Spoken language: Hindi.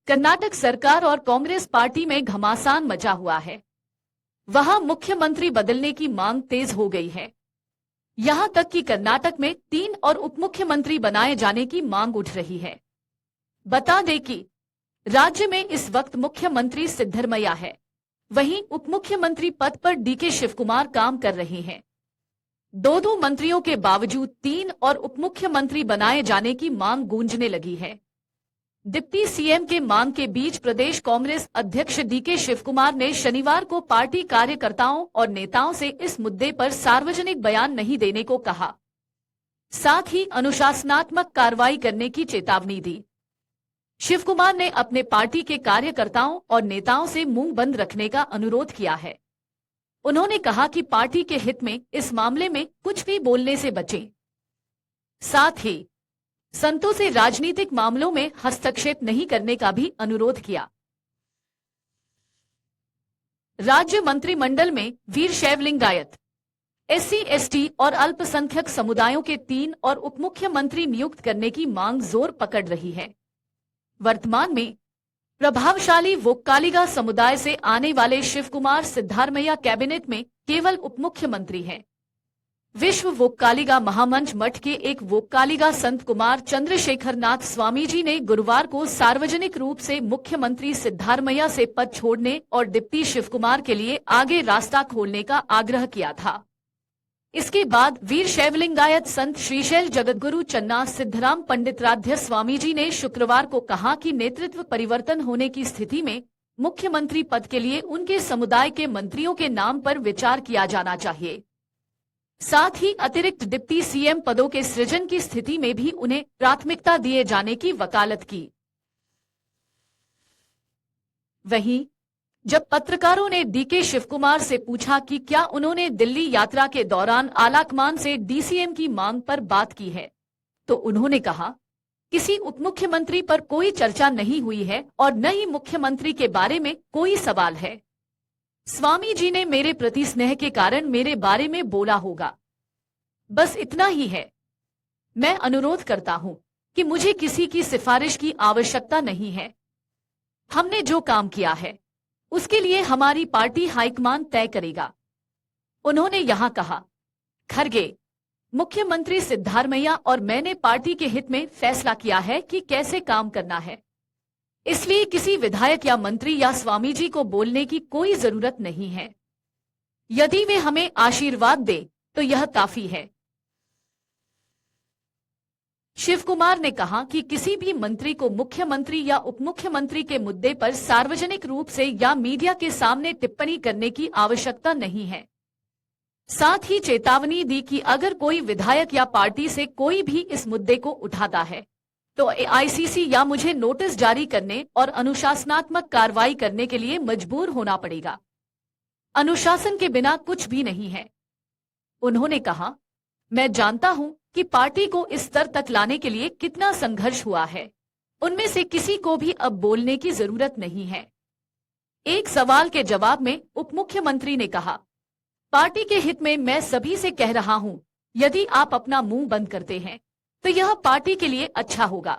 कर्नाटक सरकार और कांग्रेस पार्टी में घमासान मचा हुआ है। वहां मुख्यमंत्री बदलने की मांग तेज हो गई है। यहां तक कि कर्नाटक में 3 और उपमुख्यमंत्री बनाए जाने की मांग उठ रही है। बता दें कि राज्य में इस वक्त मुख्यमंत्री सिद्धरमैया है, वहीं उपमुख्यमंत्री पद पर डीके शिवकुमार काम कर रहे हैं। दो मंत्रियों के बावजूद 3 और उपमुख्यमंत्री बनाए जाने की मांग गूंजने लगी है। डिप्टी सीएम के मांग के बीच प्रदेश कांग्रेस अध्यक्ष डीके शिवकुमार ने शनिवार को पार्टी कार्यकर्ताओं और नेताओं से इस मुद्दे पर सार्वजनिक बयान नहीं देने को कहा, साथ ही अनुशासनात्मक कार्रवाई करने की चेतावनी दी। शिवकुमार ने अपने पार्टी के कार्यकर्ताओं और नेताओं से मुंह बंद रखने का अनुरोध किया है। उन्होंने कहा कि पार्टी के हित में इस मामले में कुछ भी बोलने से बचें। साथ ही संतों से राजनीतिक मामलों में हस्तक्षेप नहीं करने का भी अनुरोध किया। राज्य मंत्रिमंडल में वीर शैव लिंगायत, एससी एसटी और अल्पसंख्यक समुदायों के 3 और उपमुख्यमंत्री नियुक्त करने की मांग जोर पकड़ रही है। वर्तमान में प्रभावशाली वोक्कालिगा समुदाय से आने वाले शिवकुमार सिद्धारमैया कैबिनेट में केवल उपमुख्यमंत्री हैं। विश्व वोक्कालिगा महामंच मठ के एक वोक्कालिगा संत कुमार चंद्रशेखरनाथ स्वामी जी ने गुरुवार को सार्वजनिक रूप से मुख्यमंत्री सिद्धारमैया से पद छोड़ने और डिप्टी शिवकुमार के लिए आगे रास्ता खोलने का आग्रह किया था। इसके बाद वीर शैव लिंगायत संत श्रीशैल जगतगुरु चन्ना सिद्धराम पंडितराध्य स्वामी जी ने शुक्रवार को कहा कि नेतृत्व परिवर्तन होने की स्थिति में मुख्यमंत्री पद के लिए उनके समुदाय के मंत्रियों के नाम पर विचार किया जाना चाहिए। साथ ही अतिरिक्त डिप्टी सीएम पदों के सृजन की स्थिति में भी उन्हें प्राथमिकता दिए जाने की वकालत की। वहीं जब पत्रकारों ने डीके शिवकुमार से पूछा कि क्या उन्होंने दिल्ली यात्रा के दौरान आलाकमान से डीसीएम की मांग पर बात की है, तो उन्होंने कहा, किसी उपमुख्यमंत्री पर कोई चर्चा नहीं हुई है और न ही मुख्यमंत्री के बारे में कोई सवाल है। स्वामी जी ने मेरे प्रति स्नेह के कारण मेरे बारे में बोला होगा, बस इतना ही है। मैं अनुरोध करता हूं कि मुझे किसी की सिफारिश की आवश्यकता नहीं है। हमने जो काम किया है उसके लिए हमारी पार्टी हाईकमान तय करेगा। उन्होंने यहां कहा, खरगे, मुख्यमंत्री सिद्धारमैया और मैंने पार्टी के हित में फैसला किया है कि कैसे काम करना है, इसलिए किसी विधायक या मंत्री या स्वामी जी को बोलने की कोई जरूरत नहीं है। यदि वे हमें आशीर्वाद दे तो यह काफी है। शिवकुमार ने कहा कि किसी भी मंत्री को मुख्यमंत्री या उपमुख्यमंत्री के मुद्दे पर सार्वजनिक रूप से या मीडिया के सामने टिप्पणी करने की आवश्यकता नहीं है। साथ ही चेतावनी दी कि अगर कोई विधायक या पार्टी से कोई भी इस मुद्दे को उठाता है तो एआईसीसी या मुझे नोटिस जारी करने और अनुशासनात्मक कार्रवाई करने के लिए मजबूर होना पड़ेगा। अनुशासन के बिना कुछ भी नहीं है। उन्होंने कहा, मैं जानता हूं कि पार्टी को इस स्तर तक लाने के लिए कितना संघर्ष हुआ है। उनमें से किसी को भी अब बोलने की जरूरत नहीं है। एक सवाल के जवाब में उपमुख्यमंत्री ने कहा, पार्टी के हित में मैं सभी से कह रहा हूं, यदि आप अपना मुंह बंद करते हैं तो यह पार्टी के लिए अच्छा होगा।